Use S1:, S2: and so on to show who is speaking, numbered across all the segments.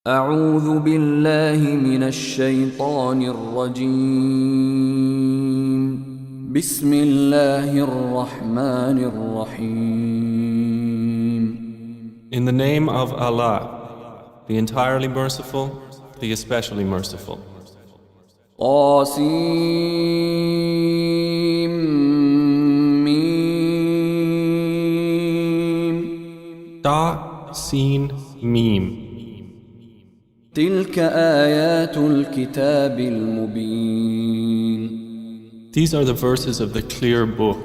S1: أعوذ بالله من الشيطان الرجيم بسم الله الرحمن الرحيم
S2: In the name of Allah, the entirely merciful, the especially merciful.
S1: قاسم ميم
S2: Ta, Sin, Mim.
S1: تلك آيات الكتاب المبين
S2: These are the verses of the clear book.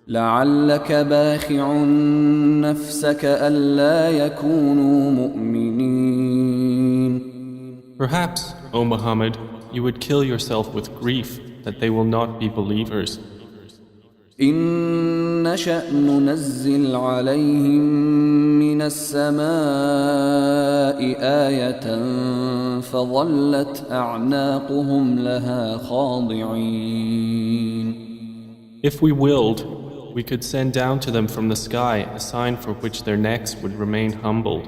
S1: لعلك باخع نفسك ألا يكونوا مؤمنين
S2: Perhaps, O Muhammad, you would kill yourself with grief that they will not be believers.
S1: إن نشأ ننزل عليهم من السماء آية فظلت أعناقهم لها خاضعين
S2: If we willed, we could send down to them from the sky a sign for which their necks would remain humbled.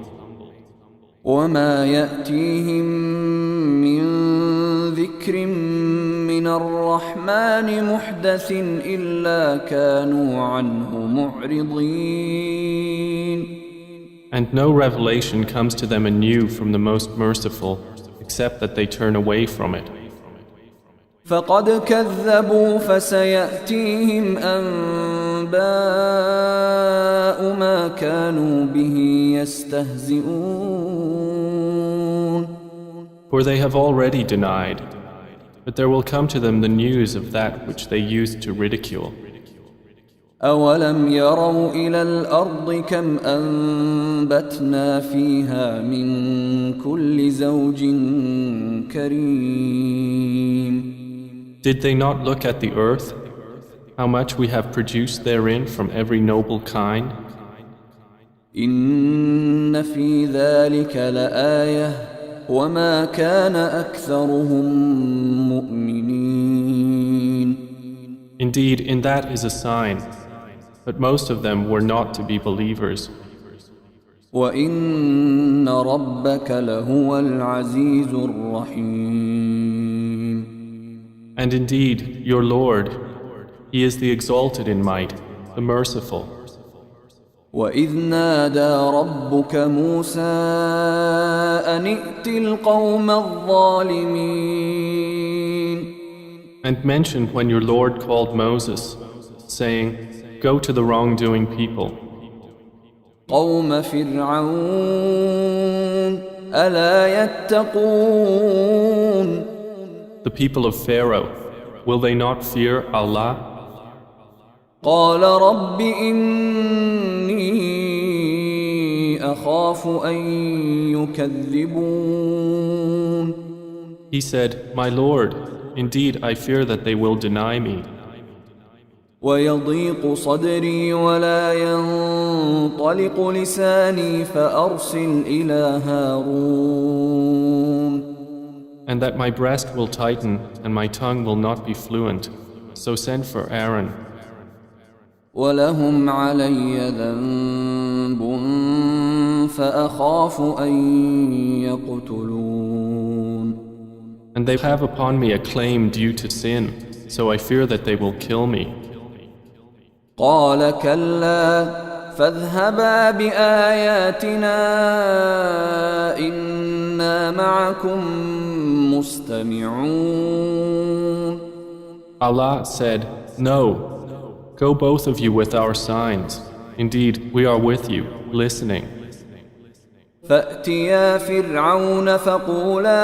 S1: وما يأتيهم من ذكر من الرحمن محدث إلا كانوا عنه معرضين
S2: And no revelation comes to them anew from the Most Merciful, except that they turn away from it.
S1: فقد كذبوا فسيأتيهم أنباء ما كانوا به يستهزئون
S2: For they have already denied, but there will come to them the news of that which they used to ridicule.
S1: أولم يروا إلى الأرض كم أنبتنا فيها من كل زوج كريم
S2: Did they not look at the earth, how much we have produced therein from every noble kind?
S1: إن في ذلك لآية وما كان أكثرهم مؤمنين
S2: Indeed, in that is a sign, but most of them were not to be believers.
S1: وإن ربك لهو العزيز الرحيم
S2: And indeed, your Lord, He is the exalted in might, the merciful.
S1: وإذ نادى ربك موسى أن ائت القوم الظالمين
S2: And mention when your Lord called Moses, saying, Go to the wrongdoing people.
S1: قوم فرعون ألا يتقون
S2: The people of Pharaoh, will they not fear Allah?
S1: قال رب إني أخاف أن يكذبون
S2: He said, My Lord, indeed I fear that they will deny me.
S1: ويضيق صدري ولا ينطلق لساني فأرسل إلى هارون
S2: And that my breast will tighten and my tongue will not be fluent. So send for Aaron.
S1: ولهم علي ذنب فأخاف أن يقتلون
S2: And they have upon me a claim due to sin, so I fear that they will kill me.
S1: قال كلا فاذهبا بآياتنا إنا معكم مستمعون
S2: Allah said, No, go both of you with our signs. Indeed, we are with you, listening.
S1: فأتيا فرعون فقولا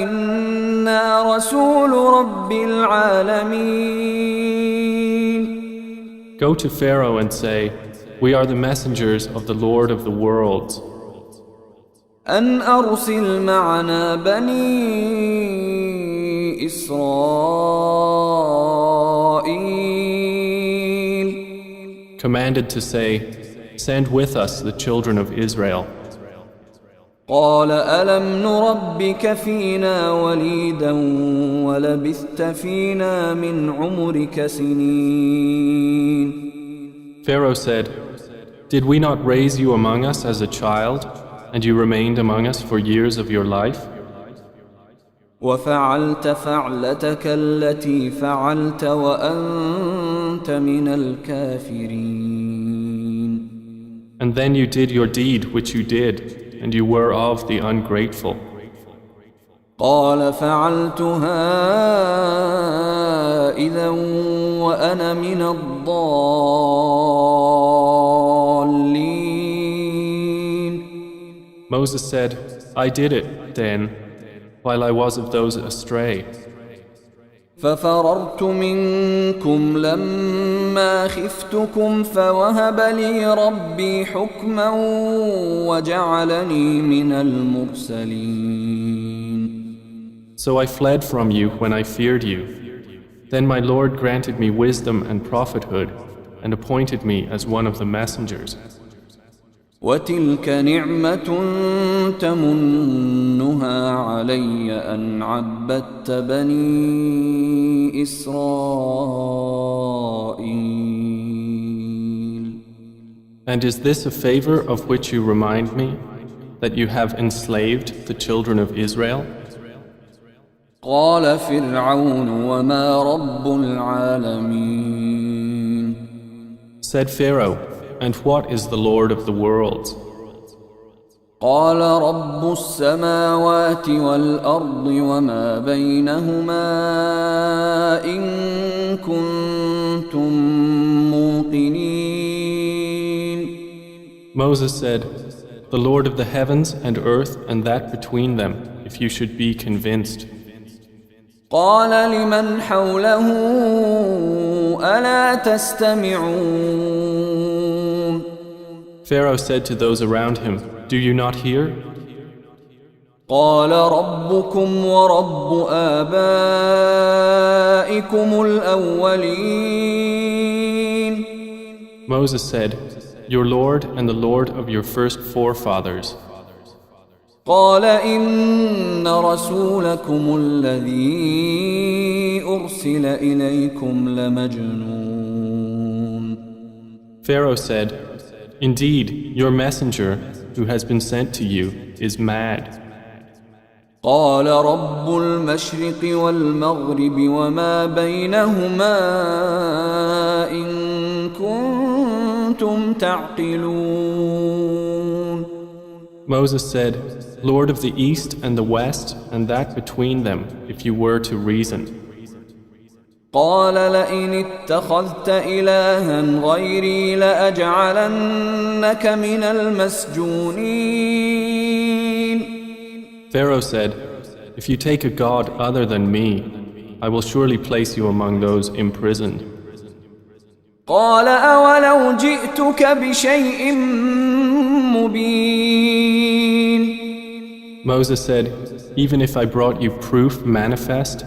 S1: إنا رسول رب العالمين
S2: Go to Pharaoh and say, We are the messengers of the Lord of the worlds.
S1: أن أرسل معنا بني إسرائيل
S2: Commanded to say, Send with us the children of Israel.
S1: قال ألم نربك فينا وليدا ولبثت فينا من عمرك سنين
S2: Pharaoh said, Did we not raise you among us as a child, And you remained among us for years of your life?
S1: وفعلت فعلتك التي فعلت وأنت من الكافرين.
S2: And then you did your deed which you did, and you were of the ungrateful.
S1: قال فعلتها إذا وأنا من الضالين.
S2: Moses said, I did it then, while I was of those astray.
S1: ففررت منكم لما خفتكم فوهب لي ربي حكما وجعلني من المرسلين.
S2: So I fled from you when I feared you. Then my Lord granted me wisdom and prophethood and appointed me as one of the messengers.
S1: وتلك نعمة تمنها علي أن عبدت بني إسرائيل.
S2: And is this a favor of which you remind me, that you have enslaved the children of Israel?
S1: قال فرعون وما رب العالمين.
S2: Said Pharaoh, and what is the Lord of the worlds?
S1: قال رب السماوات والأرض وما بينهما إن كنتم موقنين.
S2: Moses said, the Lord of the heavens and earth and that between them, if you should be convinced.
S1: قال لمن حوله ألا تستمعون.
S2: Pharaoh said to those around him, do you not hear?
S1: قال ربكم ورب آبائكم الأولين.
S2: Moses said, your Lord and the Lord of your first forefathers.
S1: قال إن رسولكم الذي أرسل إليكم لمجنون.
S2: Pharaoh said, indeed, your messenger who has been sent to you is mad.
S1: قال رب المشرق والمغرب وما بينهما إن كنتم تعقلون.
S2: Moses said, Lord of the east and the west and that between them, if you were to reason.
S1: قال لئن اتخذت إلها غيري لأجعلنك من المسجونين.
S2: Pharaoh said, if you take a god other than me, I will surely place you among those imprisoned.
S1: قال أولو جئتك بشيء مبين.
S2: Moses said, even if I brought you proof manifest.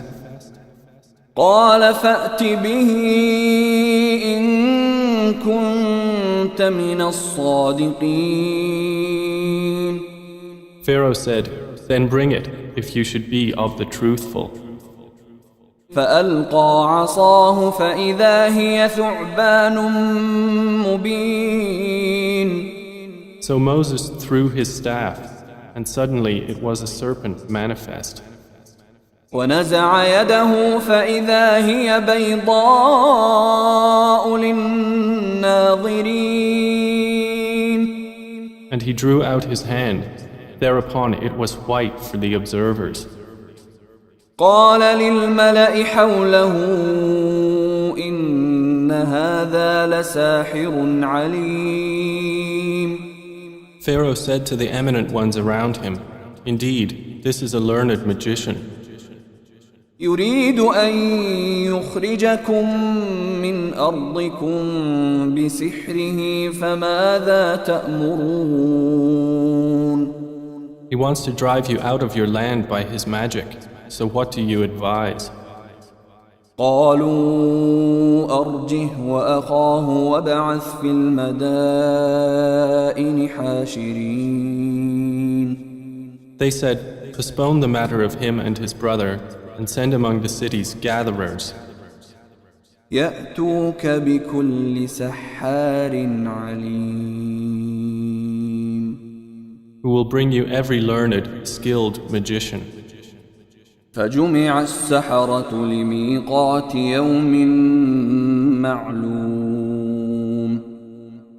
S1: قال فأت به إن كنت من الصادقين.
S2: Pharaoh said, then bring it if you should be of the truthful.
S1: فألقى عصاه فإذا هي ثعبان مبين.
S2: So Moses threw his staff, and suddenly it was a serpent manifest.
S1: ونزع يده فإذا هي بيضاء للناظرين.
S2: And he drew out his hand. Thereupon it was white for the observers.
S1: قال للملأ حوله إن هذا لساحر عليم.
S2: Pharaoh said to the eminent ones around him, indeed, this is a learned magician.
S1: يريد أن يخرجكم من أرضكم بسحره فماذا تأمرون.
S2: He wants to drive you out of your land by his magic. So what do you advise?
S1: قالوا أرجه وأخاه وابعث في المدائن حاشرين.
S2: They said, postpone the matter of him and his brother and send among the cities gatherers.
S1: يأتوك بكل سحار عليم.
S2: who will bring you every learned, skilled magician.
S1: فجمع السحرة لميقات يوم معلوم.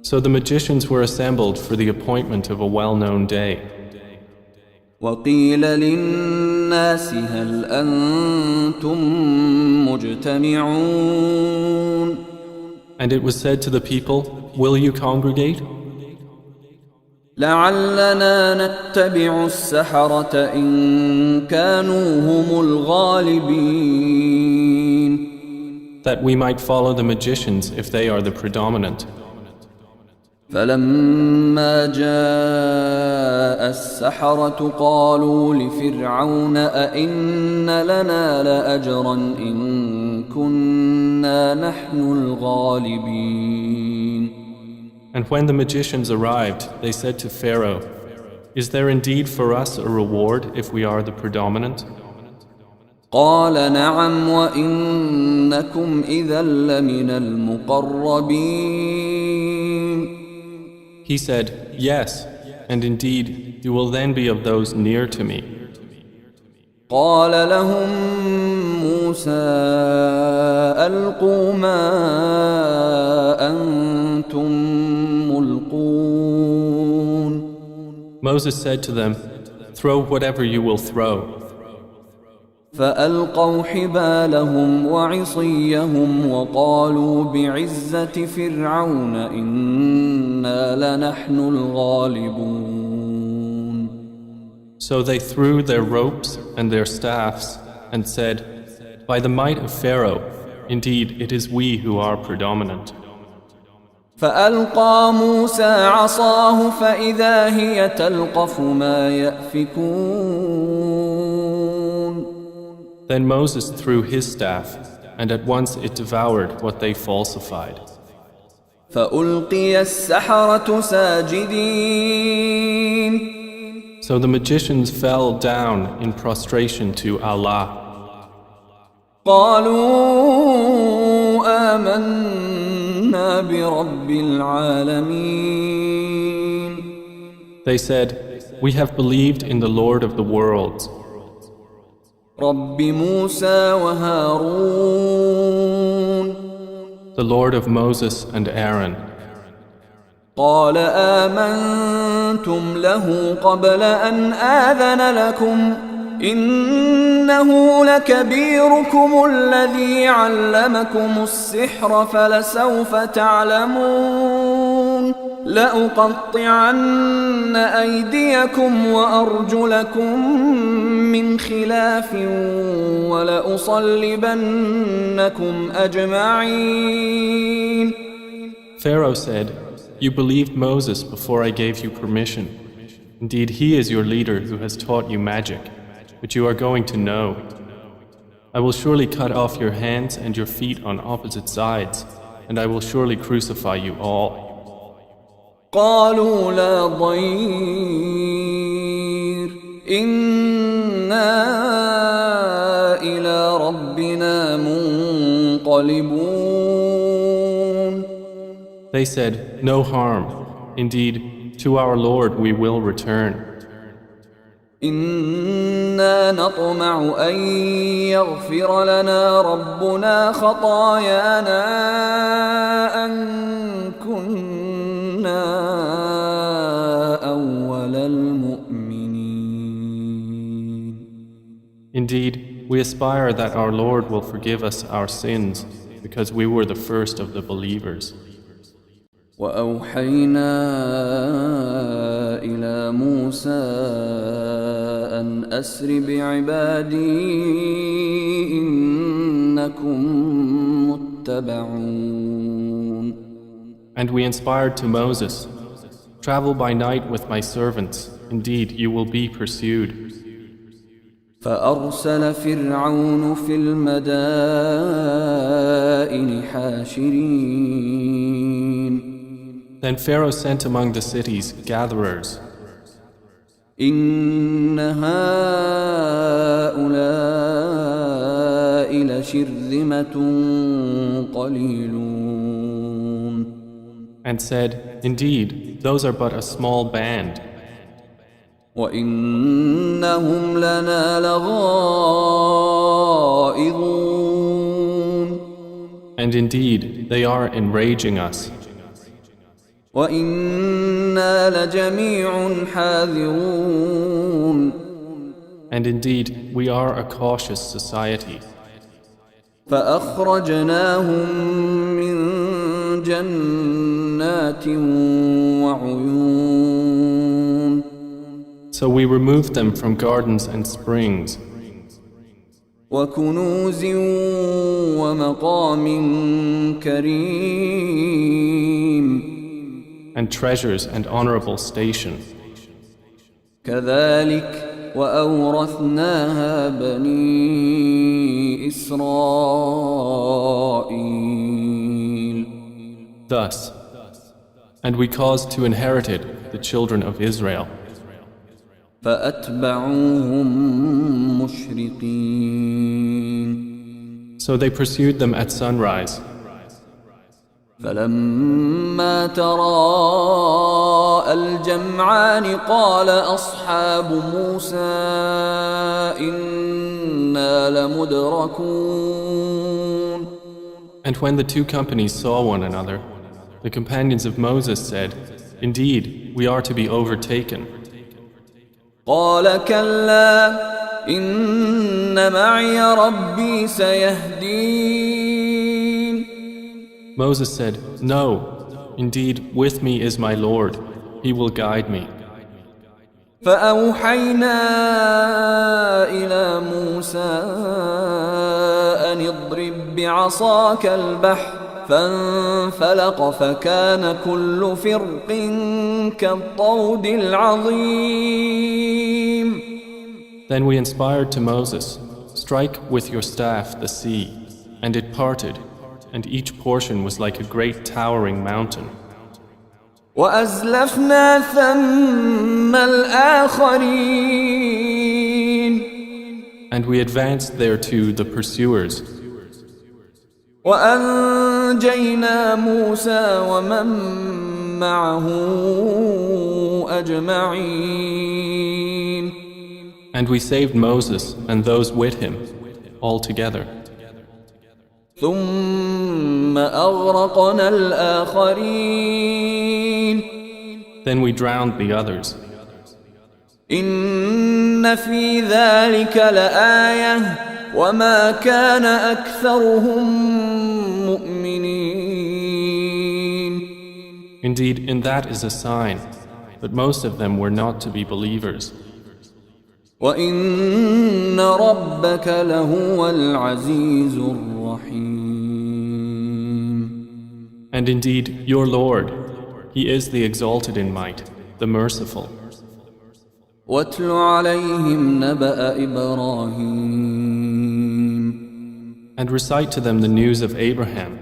S2: So the magicians were assembled for the appointment of a well-known day.
S1: وقيل للناس هل أنتم مجتمعون.
S2: And it was said to the people, will you congregate?
S1: لعلنا نتبع السحرة إن كانوا هم الغالبين.
S2: That we might follow the magicians if they are the predominant.
S1: فلما جاء السحرة قالوا لفرعون أئن لنا لأجرا إن كنا نحن الغالبين.
S2: And when the magicians arrived, they said to Pharaoh, is there indeed for us a reward if we are the predominant?
S1: قال نعم وإنكم إذا لمن المقربين.
S2: He said, yes, and indeed you will then be of those near to me.
S1: قال لهم موسى ألقوا ما أنتم ملقون.
S2: Moses said to them, throw whatever you will throw.
S1: فألقوا حبالهم وعصيهم وقالوا بعزة فرعون إنا لنحن الغالبون.
S2: So they threw their ropes and their staffs and said, by the might of Pharaoh, indeed it is we who are predominant.
S1: فألقى موسى عصاه فإذا هي تلقف ما يأفكون.
S2: Then Moses threw his staff, and at once it devoured what they falsified.
S1: فألقي السحرة ساجدين.
S2: So the magicians fell down in prostration to Allah.
S1: قالوا آمنا برب العالمين.
S2: They said, we have believed in the Lord of the worlds,
S1: رب موسى وهارون.
S2: the Lord of Moses and Aaron.
S1: قال آمنتم له قبل أن آذن لكم إنه لكبيركم الذي علمكم السحر فلسوف تعلمون لأقطعن أيديكم وأرجلكم من خلاف ولأصلبنكم أجمعين.
S2: Pharaoh said, you believed Moses before I gave you permission. Indeed, he is your leader who has taught you magic, which you are going to know. I will surely cut off your hands and your feet on opposite sides, and I will surely crucify you all.
S1: قالوا لا ضير إنا إلى ربنا منقلبون.
S2: They said, no harm. Indeed, to our Lord we will return.
S1: إنا نطمع أن يغفر لنا ربنا خطايانا أن كنا أول المؤمنين.
S2: Indeed, we aspire that our Lord will forgive us our sins because we were the first of the believers.
S1: وأوحينا إلى موسى أن أسر بعبادي إنكم متبعون.
S2: And we inspired to Moses, travel by night with my servants, indeed you will be pursued.
S1: فأرسل فرعون في المدائن حاشرين.
S2: Then Pharaoh sent among the cities gatherers.
S1: إن هؤلاء لشرذمة قليلون.
S2: And said, indeed, those are but a small band.
S1: وإنهم لنا لغائظون
S2: And indeed, they are enraging us.
S1: وإنا لجميع حاذرون
S2: And indeed, we are a cautious society.
S1: فأخرجناهم من جنات وعيون
S2: So we removed them from gardens and springs,
S1: وكنوز ومقام كريم
S2: and treasures and honorable station.
S1: كذلك وأورثناها بني إسرائيل
S2: Thus, and we caused to inherit it the children of Israel.
S1: فأتبعوهم مشرقين
S2: So they pursued them at sunrise.
S1: فلما تراءى الجمعان قال أصحاب موسى إنا لمدركون
S2: And when the two companies saw one another, the companions of Moses said, Indeed, we are to be overtaken.
S1: قال كلا إن معي ربي سيهدين
S2: Moses said, No, indeed, with me is my Lord. He will guide me.
S1: فأوحينا إلى موسى أن اضرب بعصاك البحر فانفلق فكان كل فرق كالطود العظيم.
S2: Then we inspired to Moses, Strike with your staff the sea, and it parted, and each portion was like a great towering mountain.
S1: وأزلفنا ثم الآخرين
S2: And we advanced thereto the pursuers,
S1: وأنجينا موسى ومن معه أجمعين.
S2: and we saved Moses and those with him, all together.
S1: ثم أغرقنا الآخرين.
S2: Then we drowned the others.
S1: إن في ذلك لآية وما كان أكثرهم مؤمنين.
S2: Indeed, in that is a sign, but most of them were not to be believers.
S1: وإن ربك لهو العزيز الرحيم.
S2: And indeed, your Lord, He is the exalted in might, the merciful.
S1: واتل عليهم نبأ إبراهيم
S2: And recite to them the news of Abraham,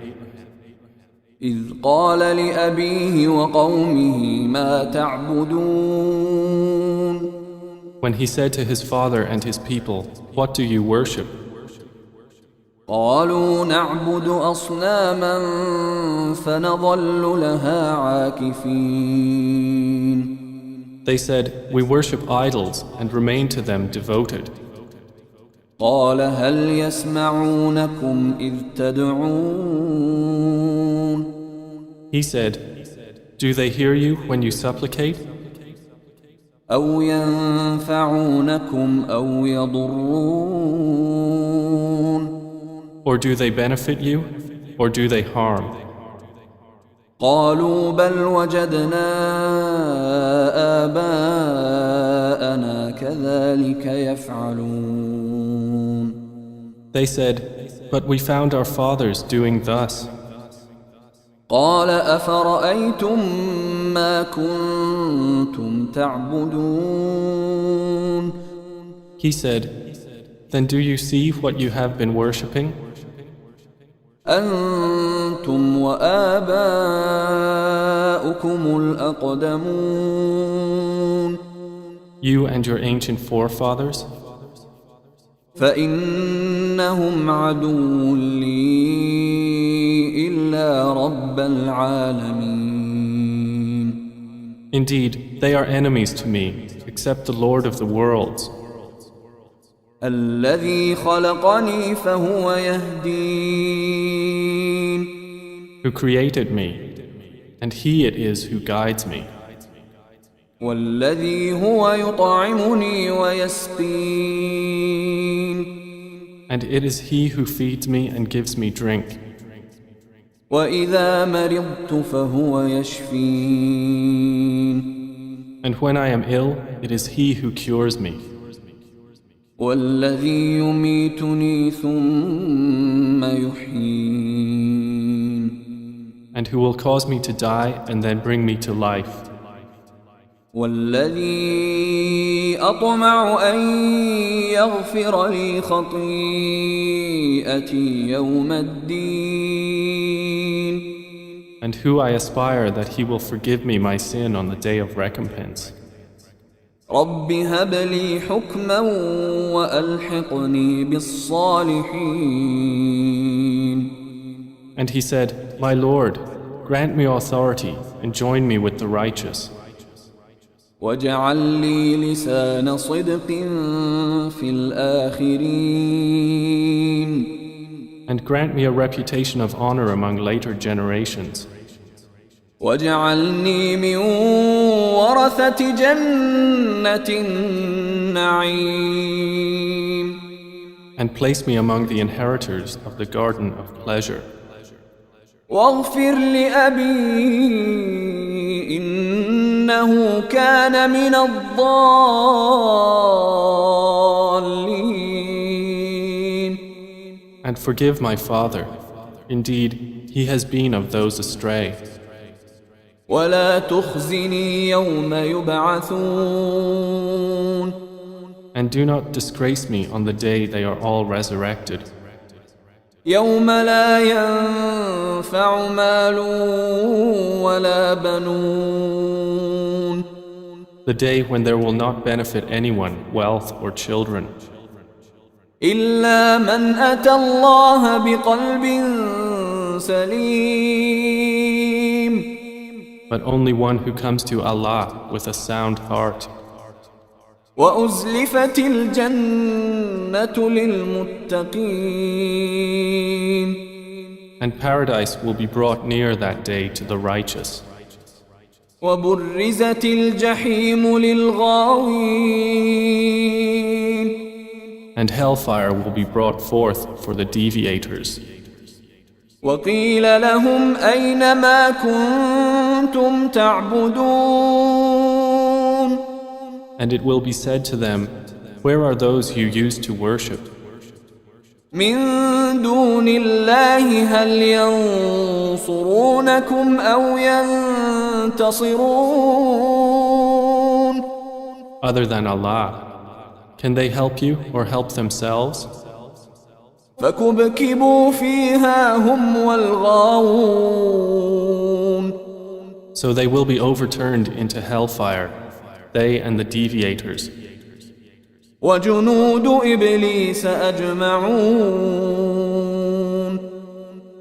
S1: إذ قال لأبيه وقومه ما تعبدون
S2: when he said to his father and his people, What do you worship?
S1: قالوا نعبد أصناما فنظل لها عاكفين.
S2: They said, We worship idols and remain to them devoted.
S1: قال هل يسمعونكم إذ تدعون
S2: He said, Do they hear you when you supplicate?
S1: أو ينفعونكم أو يضرون
S2: Or do they benefit you, or do they harm?
S1: قالوا بل وجدنا آباءنا كذلك يفعلون.
S2: They said, But we found our fathers doing thus.
S1: قال أفرأيتم ما كنتم تعبدون
S2: He said, Then do you see what you have been worshipping?
S1: أنتم وآباؤكم الأقدمون
S2: You and your ancient forefathers?
S1: فإنهم عدو لي إلا رب العالمين.
S2: Indeed, they are enemies to me, except the Lord of the worlds,
S1: الذي خلقني فهو يهدين
S2: who created me, and He it is who guides me,
S1: والذي هو يطعمني ويسقين
S2: and it is He who feeds me and gives me drink.
S1: وإذا مرضت فهو يشفين
S2: And when I am ill, it is He who cures me,
S1: والذي يميتني ثم يحيين
S2: and who will cause me to die and then bring me to life,
S1: والذي أطمع أن يغفر لي خطيئتي يوم الدين
S2: and who I aspire that He will forgive me my sin on the day of recompense.
S1: رب هب لي حكما وألحقني بالصالحين
S2: And he said, My Lord, grant me authority and join me with the righteous,
S1: واجعل لي لسان صدق في الآخرين
S2: and grant me a reputation of honor among later generations,
S1: واجعلني من ورثة جنة النعيم
S2: and place me among the inheritors of the garden of pleasure.
S1: واغفر لأبي إنه كان من الضالين
S2: And forgive my father. Indeed, he has been of those astray.
S1: ولا تخزني يوم يبعثون
S2: And do not disgrace me on the day they are all resurrected,
S1: يوم لا ينفع مال ولا بنون
S2: the day when there will not benefit anyone, wealth or children,
S1: إلا من أتى الله بقلب سليم
S2: but only one who comes to Allah with a sound heart.
S1: وأزلفت الجنة للمتقين
S2: And paradise will be brought near that day to the righteous.
S1: وبرزت الجحيم للغاوين
S2: And hellfire will be brought forth for the deviators.
S1: وقيل لهم أين ما كنتم تعبدون
S2: And it will be said to them, Where are those you used to worship?
S1: من دون الله هل ينصرونكم أو ينتصرون
S2: Other than Allah, can they help you or help themselves?
S1: فكبكبوا فيها هم والغاوون
S2: So they will be overturned into hellfire, they and the deviators,
S1: وجنود إبليس أجمعون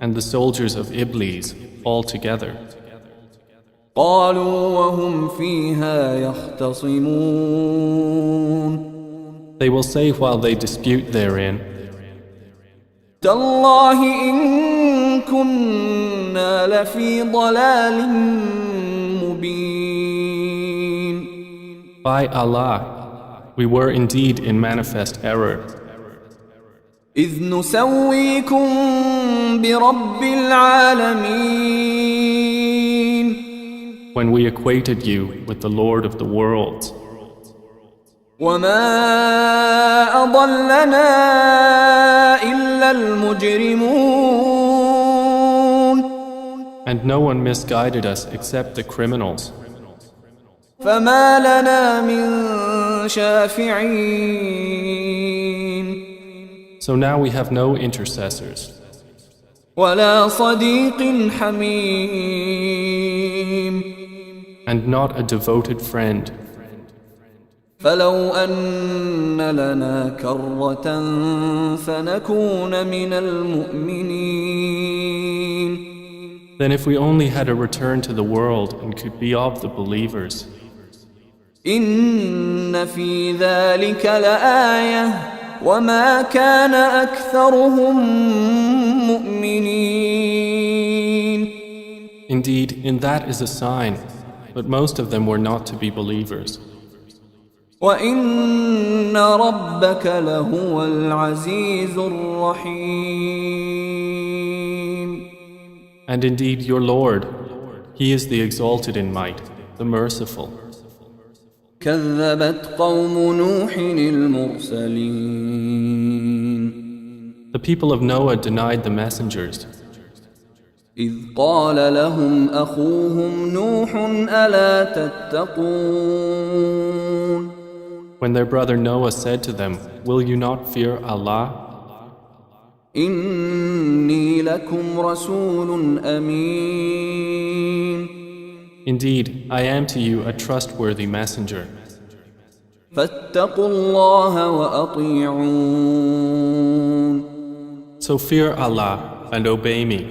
S2: and the soldiers of Iblis all together.
S1: قالوا وهم فيها يختصمون
S2: They will say while they dispute therein,
S1: تالله إن كنا لفي ضلال مبين
S2: By Allah, we were indeed in manifest error,
S1: إذ نسويكم برب العالمين
S2: when we equated you with the Lord of the worlds.
S1: وما أضلنا إلا المجرمون
S2: And no one misguided us except the criminals.
S1: فما لنا من شافعين
S2: So now we have no intercessors,
S1: ولا صديق حميم
S2: and not a devoted friend.
S1: فلو أن لنا كرة فنكون من المؤمنين
S2: Then if we only had a return to the world and could be of the believers,
S1: إن في ذلك لآية وما كان أكثرهم مؤمنين.
S2: Indeed, in that is a sign, but most of them were not to be believers.
S1: وإن ربك لهو العزيز الرحيم.
S2: And indeed, your Lord, He is the exalted in might, the merciful.
S1: كذبت قوم نوح المرسلين.
S2: The people of Noah denied the messengers.
S1: إذ قال لهم أخوهم نوح ألا تتقون.
S2: When their brother Noah said to them, "Will you not fear Allah?
S1: إني لكم رسول أمين.
S2: Indeed, I am to you a trustworthy messenger.
S1: فاتقوا الله وأطيعون.
S2: So fear Allah and obey me.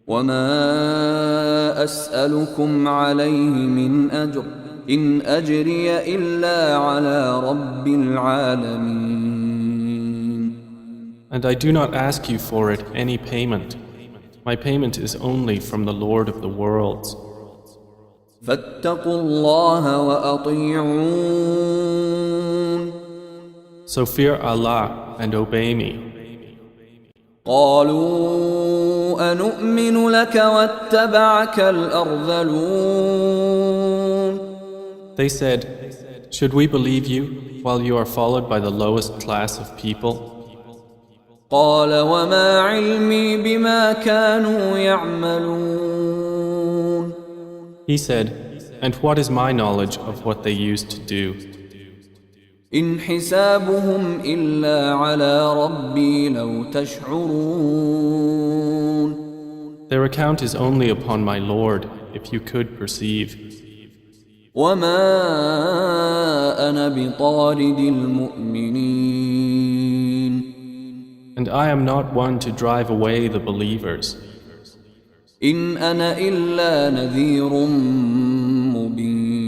S1: وما أسألكم عليه من أجر إن أجري إلا على رب العالمين.
S2: And I do not ask you for it any payment. My payment is only from the Lord of the worlds.
S1: فاتقوا الله وأطيعون.
S2: So fear Allah and obey me.
S1: قالوا أنؤمن لك واتبعك الأرذلون.
S2: They said, "Should we believe you while you are followed by the lowest class of people?"
S1: قال وما علمي بما كانوا يعملون.
S2: He said, "And what is my knowledge of what they used to do?
S1: إن حسابهم إلا على ربي لو تشعرون.
S2: Their account is only upon my Lord, if you could perceive.
S1: وما أنا بطارد المؤمنين.
S2: And I am not one to drive away the believers.
S1: إن أنا إلا نذير مبين.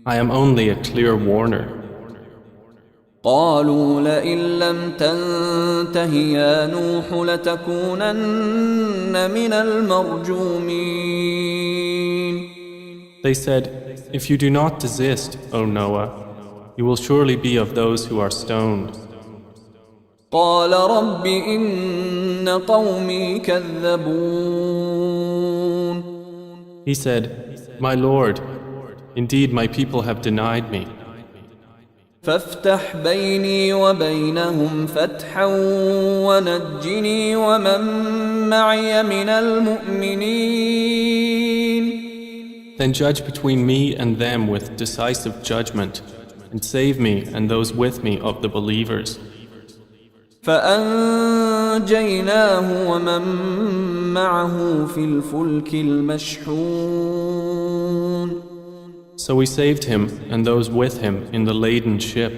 S2: I am only a clear warner.
S1: قالوا لئن لم تنته يا نوح لتكونن من المرجومين.
S2: They said, "If you do not desist, O Noah, you will surely be of those who are stoned."
S1: قال رب إن قومي كذبون.
S2: He said, "My Lord, indeed my people have denied me.
S1: فافتح بيني وبينهم فتحا ونجني ومن معي من المؤمنين.
S2: Then judge between me and them with decisive judgment, and save me and those with me of the believers."
S1: فأنجيناه ومن معه في الفلك المشحون.
S2: So we saved him and those with him in the laden ship.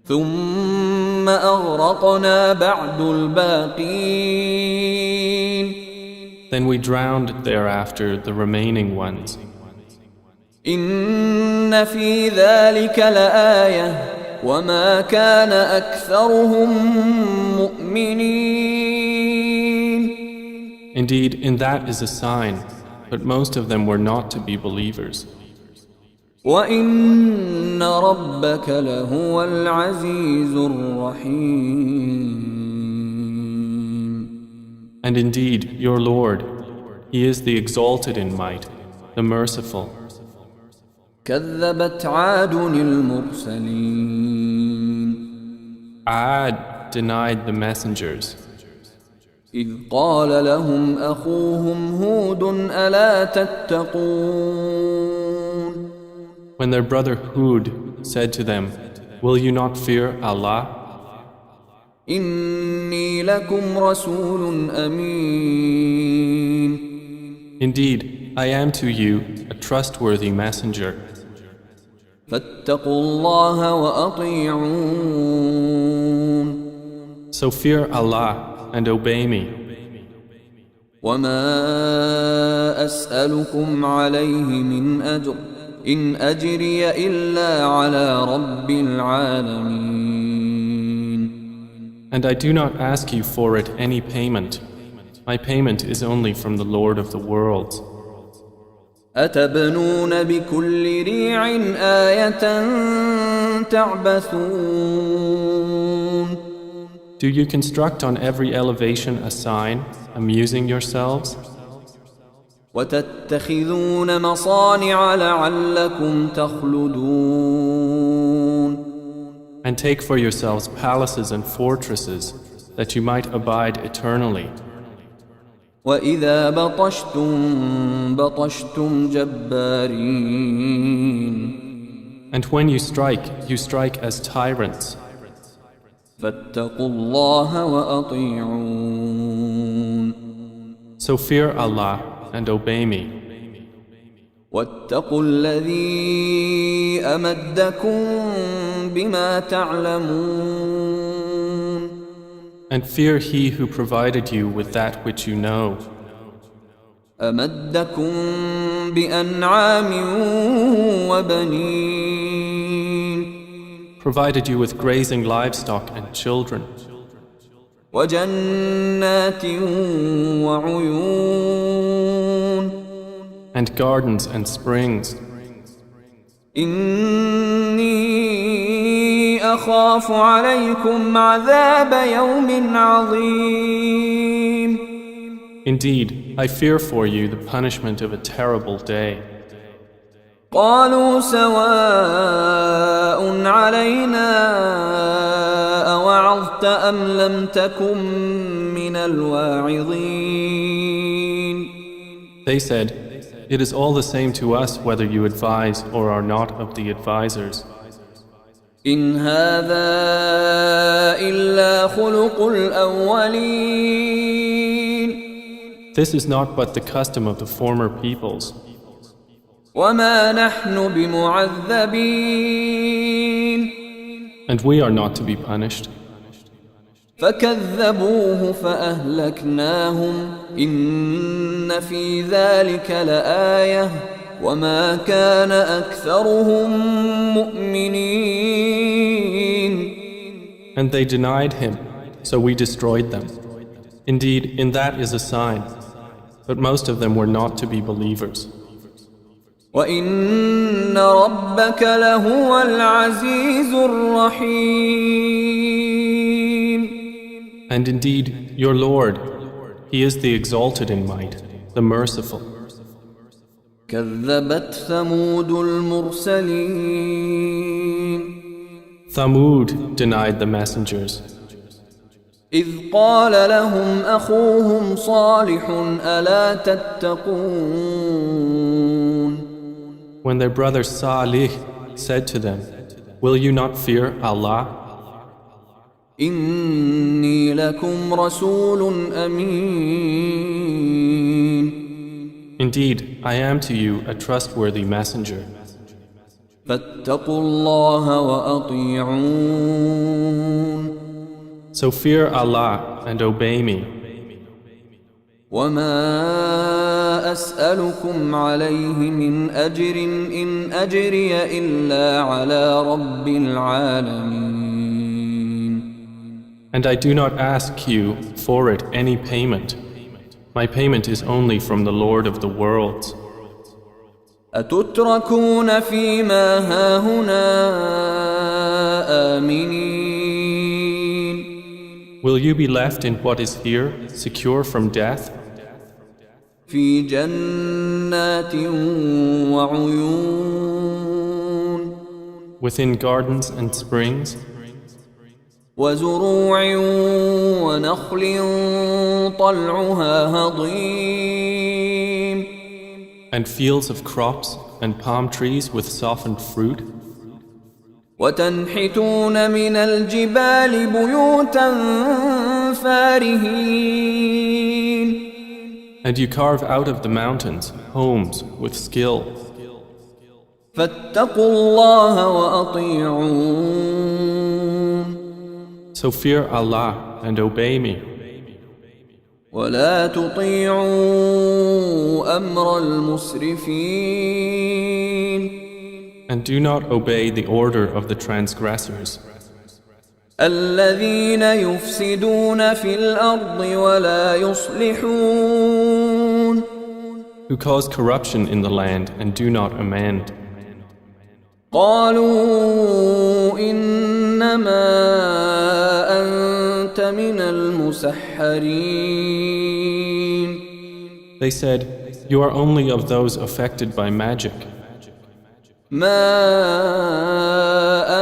S1: ثم أغرقنا بعد الباقين.
S2: Then we drowned thereafter the remaining ones.
S1: إن في ذلك لآية وما كان أكثرهم مؤمنين.
S2: Indeed, in that is a sign, but most of them were not to be believers.
S1: وإن ربك لهو العزيز الرحيم.
S2: And indeed, your Lord, He is the exalted in might, the merciful.
S1: كذبت عاد المرسلين.
S2: Ad denied the messengers.
S1: إذ قال لهم أخوهم هود ألا تتقون.
S2: When their brother Hud said to them, "Will you not fear Allah?
S1: إني لكم رسول أمين.
S2: Indeed, I am to you a trustworthy messenger.
S1: فاتقوا الله وأطيعون.
S2: So fear Allah and obey me.
S1: وما أسألكم عليه من أجر إن أجري إلا على رب العالمين.
S2: And I do not ask you for it any payment. My payment is only from the Lord of the worlds.
S1: أتبنون بكل ريع آية تعبثون.
S2: Do you construct on every elevation a sign, amusing yourselves?
S1: وتتخذون مصانع لعلكم تخلدون.
S2: And take for yourselves palaces and fortresses, that you might abide eternally.
S1: وإذا بطشتم بطشتم جبارين.
S2: And when you strike as tyrants.
S1: فاتقوا الله وأطيعون.
S2: So fear Allah and obey me.
S1: واتقوا الذي أمدكم بما تعلمون.
S2: And fear He who provided you with that which you know.
S1: أمدكم بأنعام وبنين.
S2: Provided you with grazing livestock and children.
S1: وجنات وعيون.
S2: And gardens and springs.
S1: إني أخاف عليكم عذاب يوم عظيم.
S2: Indeed, I fear for you the punishment of a terrible day.
S1: قالوا سواء علينا أوعظت أم لم تكن من الواعظين.
S2: They said, "It is all the same to us whether you advise or are not of the advisers."
S1: إن هذا إلا خلق الأولين.
S2: This is not but the custom of the former peoples.
S1: وما نحن بمعذبين.
S2: And we are not to be punished.
S1: فكذبوه فأهلكناهم إن في ذلك لآية وما كان أكثرهم مؤمنين.
S2: And they denied him, so we destroyed them. Indeed, in that is a sign, but most of them were not to be believers.
S1: وإن ربك لهو العزيز الرحيم.
S2: And indeed, your Lord, He is the exalted in might, the merciful.
S1: كذبت ثمود المرسلين.
S2: Thamud denied the messengers.
S1: إذ قال لهم أخوهم صالح ألا تتقون.
S2: When their brother Salih said to them, "Will you not fear Allah?
S1: إني لكم رسول أمين.
S2: Indeed, I am to you a trustworthy messenger.
S1: فاتقوا الله وأطيعون.
S2: So fear Allah and obey me.
S1: وما أسألكم عليه من أجر إن أجري إلا على رب العالمين.
S2: And I do not ask you for it any payment. My payment is only from the Lord of the worlds.
S1: أتتركون فيما هاهنا آمنين.
S2: Will you be left in what is here, secure from death?
S1: في جنات وعيون.
S2: Within gardens and springs,
S1: وزروع ونخل طلعها هضيم.
S2: and fields of crops and palm trees with softened fruit,
S1: وتنحتون من الجبال بيوتا فارهين.
S2: and you carve out of the mountains homes with skill.
S1: فاتقوا الله وأطيعون.
S2: So fear Allah and obey me.
S1: ولا تطيعوا أمر المسرفين
S2: And do not obey the order of the transgressors,
S1: الذين يفسدون في الأرض ولا يصلحون
S2: who cause corruption in the land and do not amend.
S1: قالوا إنما أنت من المسحرين
S2: They said, "You are only of those affected by magic.
S1: ما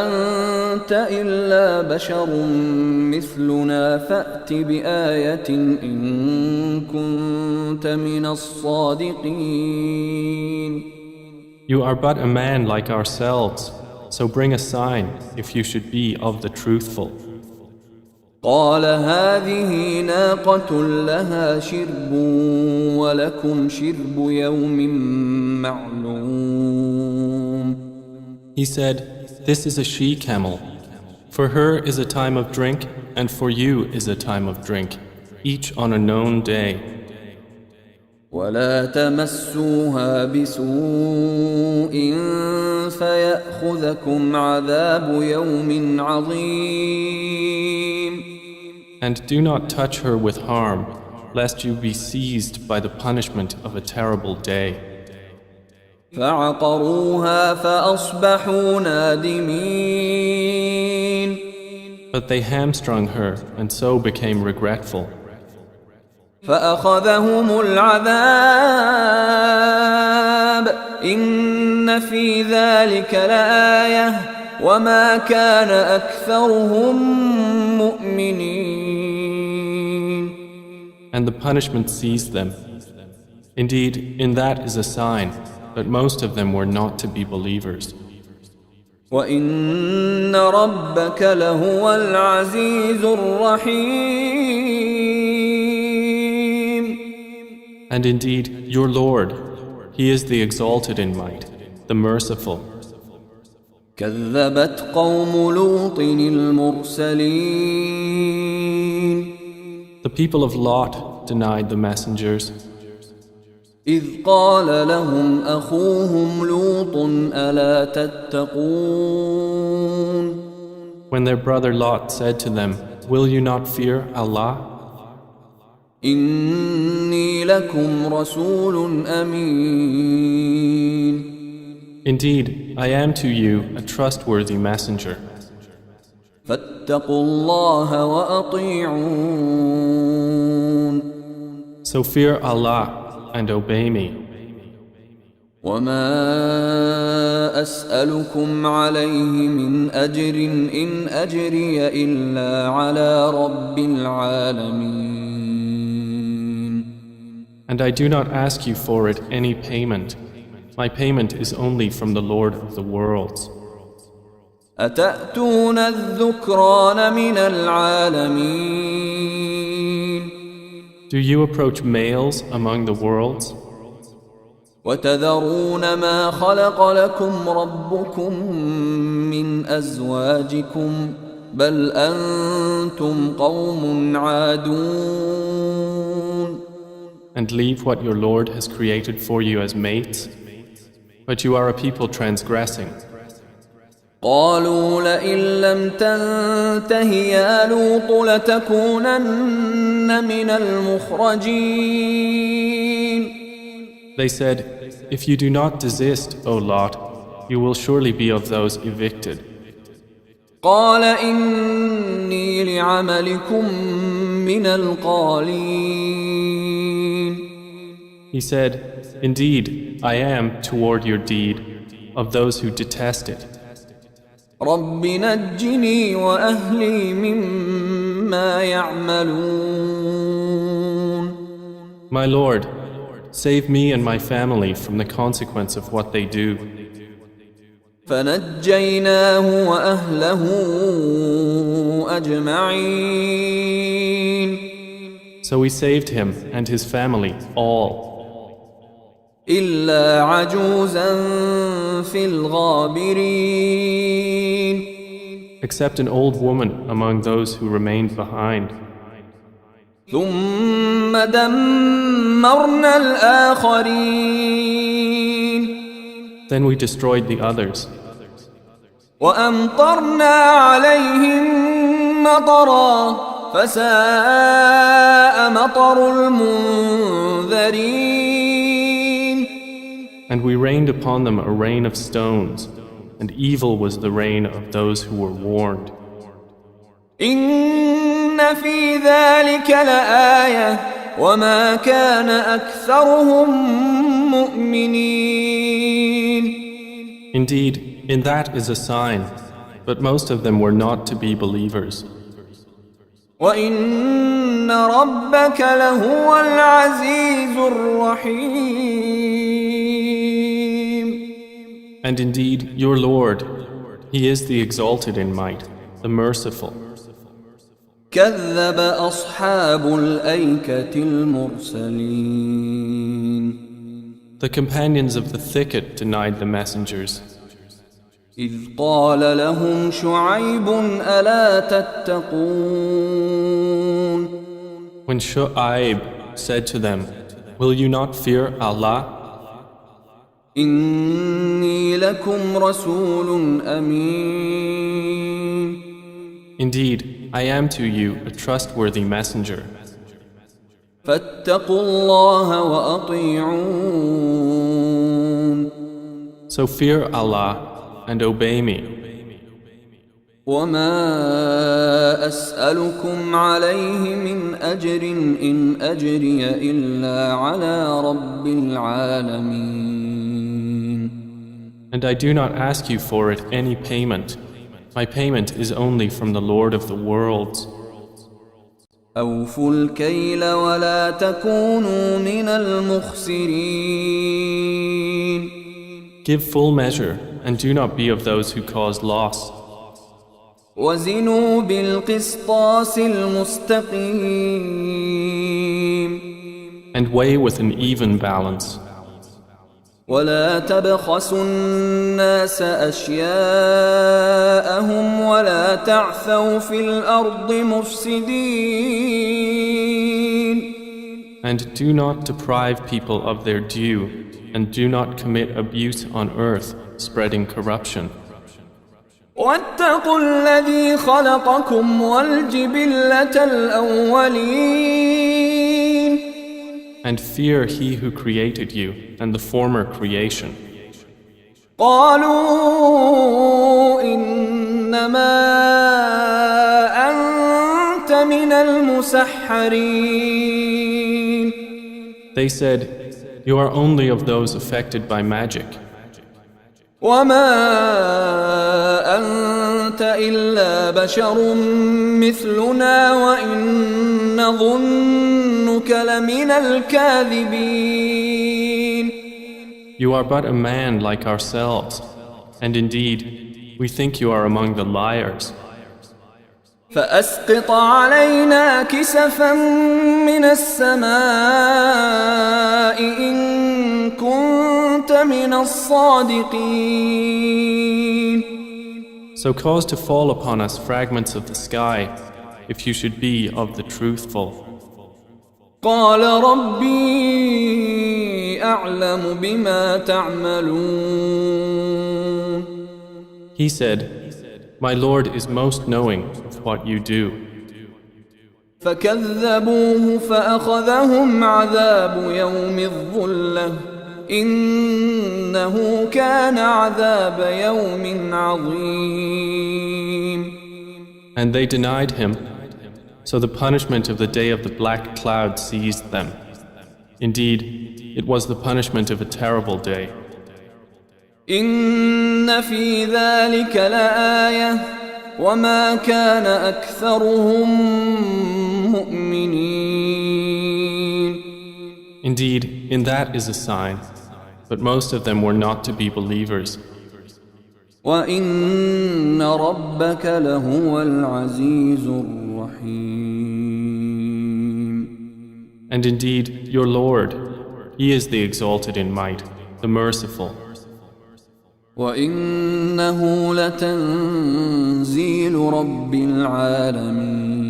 S1: أنت إلا بشر مثلنا فأت بآية إن كنت من الصادقين
S2: You are but a man like ourselves, so bring a sign if you should be of the truthful."
S1: قال هذه ناقة لها شرب ولكم شرب يوم معلوم
S2: He said, "This is a she-camel. For her is a time of drink, and for you is a time of drink, each on a known day.
S1: ولا تمسوها بسوء فيأخذكم عذاب يوم عظيم
S2: And do not touch her with harm, lest you be seized by the punishment of a terrible day."
S1: فعقروها فأصبحوا نادمين
S2: But they hamstrung her and so became regretful.
S1: فأخذهم العذاب إن في ذلك لآية وما كان أكثرهم مؤمنين
S2: And the punishment seized them. Indeed, in that is a sign, but most of them were not to be believers.
S1: وَإِنَّ رَبَّكَ لَهُوَ الْعَزِيزُ الرَّحِيمُ
S2: And indeed, your Lord, He is the exalted in might, the merciful.
S1: كذبت قوم لوط المرسلين
S2: The people of Lot denied the messengers.
S1: إذ قال لهم أخوهم لوط ألا تتقون
S2: When their brother Lot said to them, "Will you not fear Allah?
S1: إني لكم رسول أمين
S2: Indeed, I am to you a trustworthy messenger.
S1: فاتقوا الله وأطيعون
S2: So fear Allah and obey me.
S1: وما أسألكم عليه من أجر إن أجري إلا على رب العالمين
S2: And I do not ask you for it any payment. My payment is only from the Lord of the worlds.
S1: أتأتون الذكران من العالمين
S2: Do you approach males among the worlds?
S1: وتذرون ما خلق لكم ربكم من أزواجكم بل أنتم قوم عادون
S2: And leave what your Lord has created for you as mates? But you are a people transgressing.
S1: قالوا لئن لم تنته يا لوط لتكونن من المخرجين
S2: They said, "If you do not desist, O Lot, you will surely be of those evicted."
S1: قال إني لعملكم من القالين
S2: He said, "Indeed, I am toward your deed of those who detest it.
S1: رب نجني وأهلي مما يعملون
S2: My Lord, save me and my family from the consequence of what they do."
S1: فنجيناه وأهله أجمعين
S2: So we saved him and his family all,
S1: إلا عجوزا في الغابرين
S2: except an old woman among those who remained behind.
S1: ثم دمرنا الآخرين
S2: Then we destroyed the others,
S1: وأمطرنا عليهم مطرا فساء مطر المنذرين
S2: and we rained upon them a rain of stones, and evil was the rain of those who were warned.
S1: إن في ذلك لآية وما كان أكثرهم مؤمنين.
S2: Indeed, in that is a sign, but most of them were not to be believers.
S1: وإن ربك لهو العزيز الرحيم.
S2: And indeed, your Lord, He is the exalted in might, the merciful.
S1: كذب أصحاب الأيكة المرسلين.
S2: The companions of the thicket denied the messengers.
S1: إذ قال لهم شعيب ألا تتقون.
S2: When Shu'aib said to them, will you not fear Allah?
S1: إني لكم رسول أمين.
S2: Indeed, I am to you a trustworthy messenger.
S1: فاتقوا الله وأطيعون.
S2: So fear Allah and obey me.
S1: وما أسألكم عليه من أجر إن أجري إلا على رب العالمين.
S2: And I do not ask you for it any payment. My payment is only from the Lord of the worlds.
S1: أوفوا الكيل ولا تكونوا من المخسرين.
S2: Give full measure and do not be of those who cause loss.
S1: وزنوا بالقسطاس المستقيم.
S2: And weigh with an even balance.
S1: ولا تبخسوا الناس أشياءهم ولا تعثوا في الأرض مفسدين.
S2: And do not deprive people of their due, and do not commit abuse on earth, spreading corruption.
S1: واتقوا الذي خلقكم والجبلة الأولين.
S2: And fear He who created you and the former creation.
S1: قالوا إنما أنت من المسحرين.
S2: They said, you are only of those affected by magic.
S1: وما أنت إلا بشر مثلنا وإن نظنك لمن الكاذبين.
S2: You are but a man like ourselves, and indeed, we think you are among the liars.
S1: فأسقط علينا كسفا من السماء إن كنت من الصادقين.
S2: So cause to fall upon us fragments of the sky, if you should be of the truthful.
S1: قال ربي أعلم بما تعملون.
S2: He said, my Lord is most knowing of what you do.
S1: فكذبوه فأخذهم عذاب يوم الظلة إنه كان عذاب يوم عظيم.
S2: And they denied him, so the punishment of the day of the black cloud seized them. Indeed, it was the punishment of a terrible day.
S1: إن في ذلك لآية وما كان أكثرهم مؤمنين.
S2: Indeed, in that is a sign, but most of them were not to be believers.
S1: وإن ربك لهو العزيز الرحيم.
S2: And indeed, your Lord, He is the exalted in might, the merciful.
S1: وإنه لتنزيل رب العالمين.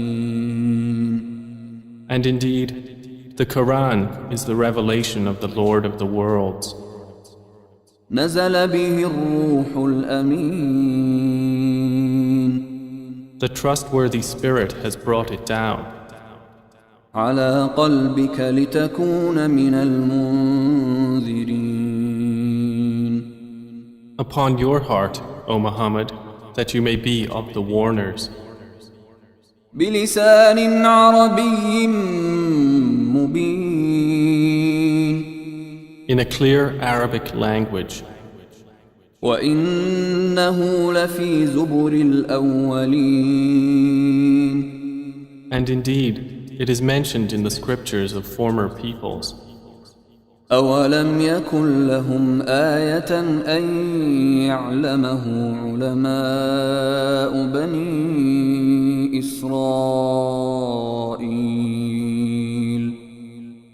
S2: And indeed, the Quran is the revelation of the Lord of the worlds.
S1: نزل به الروح الأمين
S2: The trustworthy Spirit has brought it down
S1: على قلبك لتكون من المنذرين
S2: upon your heart, O Muhammad, that you may be of the warners,
S1: بلسان عربي مبين
S2: in a clear Arabic language.
S1: وإنه لفي زبر الأولين
S2: And indeed, it is mentioned in the scriptures of former peoples.
S1: أولم يكن لهم آية أن يعلمه علماء بني إسرائيل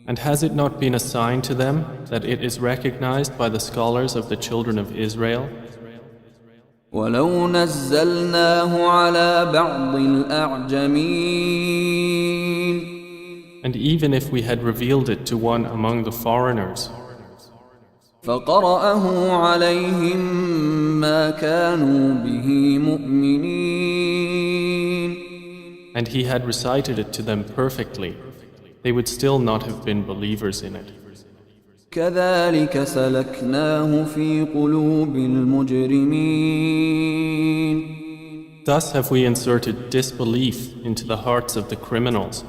S2: And has it not been a sign to them that it is recognized by the scholars of the children of Israel?
S1: ولو نزلناه على بعض الأعجمين
S2: And even if we had revealed it to one among the foreigners,
S1: فقرأه عليهم ما كانوا به مؤمنين
S2: and he had recited it to them perfectly, they would still not have been believers in it.
S1: كذلك سلكناه في قلوب المجرمين
S2: Thus have we inserted disbelief into the hearts of the criminals.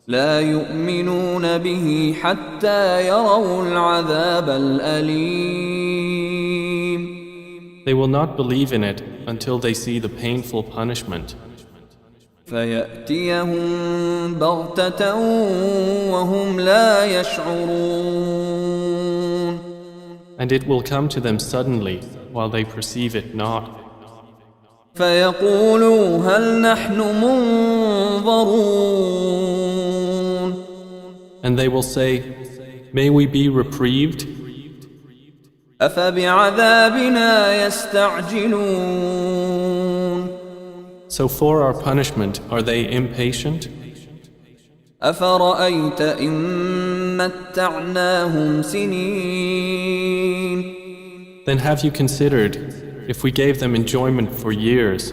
S1: لا يؤمنون به حتى يروا العذاب الأليم
S2: They will not believe in it until they see the painful punishment.
S1: فيأتيهم بغتة وهم لا يشعرون
S2: And it will come to them suddenly while they perceive it not.
S1: فيقولوا هل نحن منظرون
S2: And they will say, may we be reprieved?
S1: أفبعذابنا يستعجلون
S2: So for our punishment are they impatient?
S1: أفرأيت إن متعناهم سنين
S2: Then have you considered if we gave them enjoyment for years,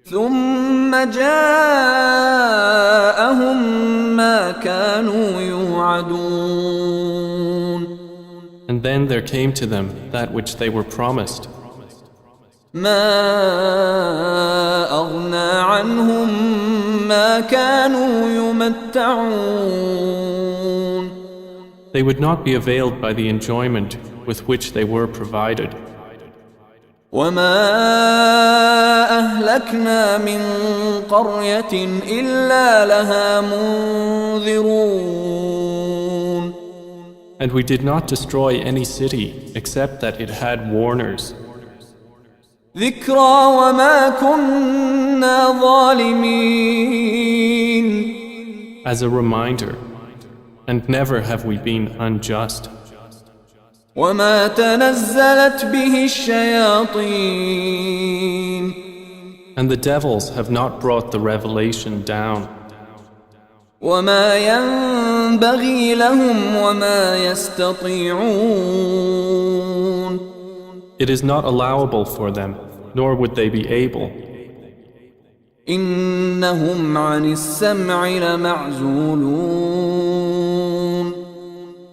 S1: ثم جاءهم ما كانوا يوعدون
S2: and then there came to them that which they were promised?
S1: ما أغنى عنهم ما كانوا يمتعون
S2: They would not be availed by the enjoyment with which they were provided.
S1: وما أهلكنا من قرية إلا لها منذرون
S2: And we did not destroy any city except that it had warners,
S1: ذكرى وما كنا ظالمين
S2: as a reminder, and never have we been unjust.
S1: وما تنزلت به الشياطين
S2: And the devils have not brought the revelation down,
S1: وما ينبغي لهم وما يستطيعون
S2: it is not allowable for them, nor would they be able.
S1: إنهم عن السمع لمعزولون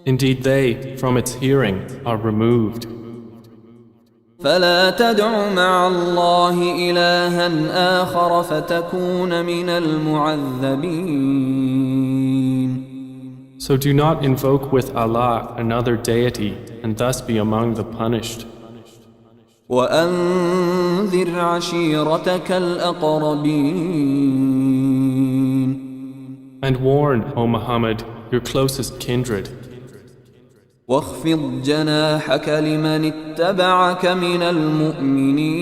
S2: Indeed, they, from its hearing, are removed.
S1: فلا تدع مع الله إلها آخر فتكون من المعذبين
S2: So do not invoke with Allah another deity and thus be among the punished.
S1: وأنذر عشيرتك الأقربين
S2: And warn, O Muhammad, your closest kindred,
S1: واخفض جناحك لمن اتبعك من المؤمنين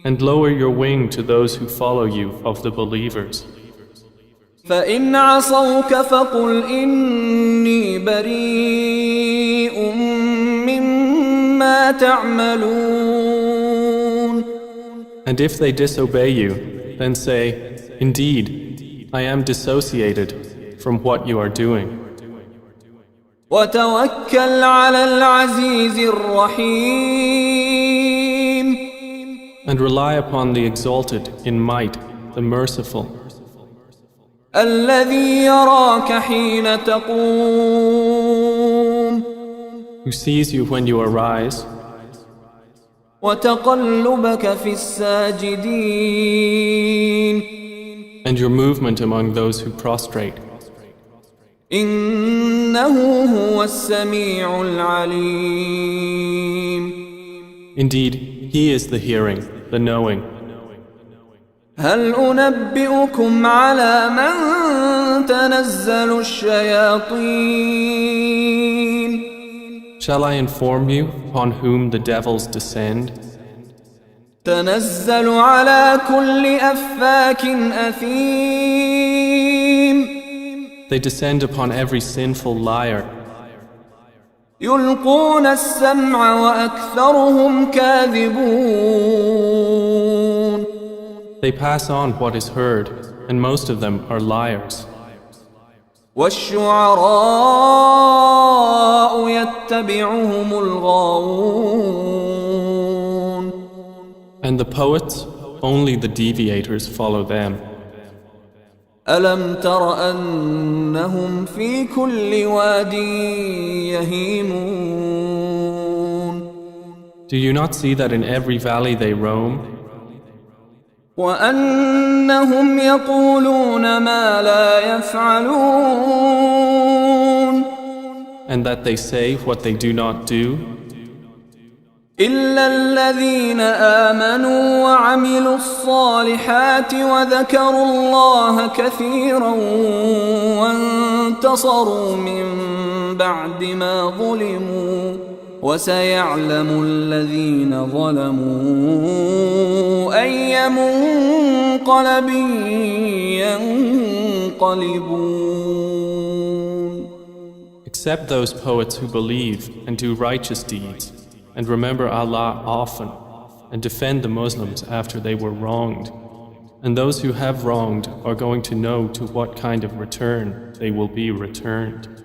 S2: and lower your wing to those who follow you of the believers.
S1: فإن عصوك فقل إني بريء مما تعملون
S2: And if they disobey you, then say, Indeed, I am dissociated from what you are doing.
S1: وتوكل على العزيز الرحيم
S2: And rely upon the exalted in might, the merciful,
S1: الذي يراك حين تقوم
S2: who sees you when you arise
S1: وتقلبك في الساجدين
S2: and your movement among those who prostrate.
S1: إنه هو السميع العليم
S2: Indeed, He is the hearing, the knowing.
S1: هل أنبئكم على من تنزل الشياطين
S2: Shall I inform you upon whom the devils descend?
S1: تنزل على كل أفاك أثيم
S2: They descend upon every sinful liar.
S1: يلقون السمع وأكثرهم كاذبون
S2: They pass on what is heard, and most of them are liars.
S1: والشعراء يتبعهم الغاوون
S2: And the poets, only the deviators follow them.
S1: ألم تر أنهم في كل واد يهيمون
S2: Do you not see that in every valley they roam,
S1: وأنهم يقولون ما لا يفعلون
S2: and that they say what they do not do?
S1: إلا الذين آمنوا وعملوا الصالحات وذكروا الله كثيرا وانتصروا من بعد ما ظلموا وسيعلم الذين ظلموا أي منقلب ينقلبون.
S2: Except those poets who believe and do righteous deeds, and remember Allah often, and defend the Muslims after they were wronged. And those who have wronged are going to know to what kind of return they will be returned.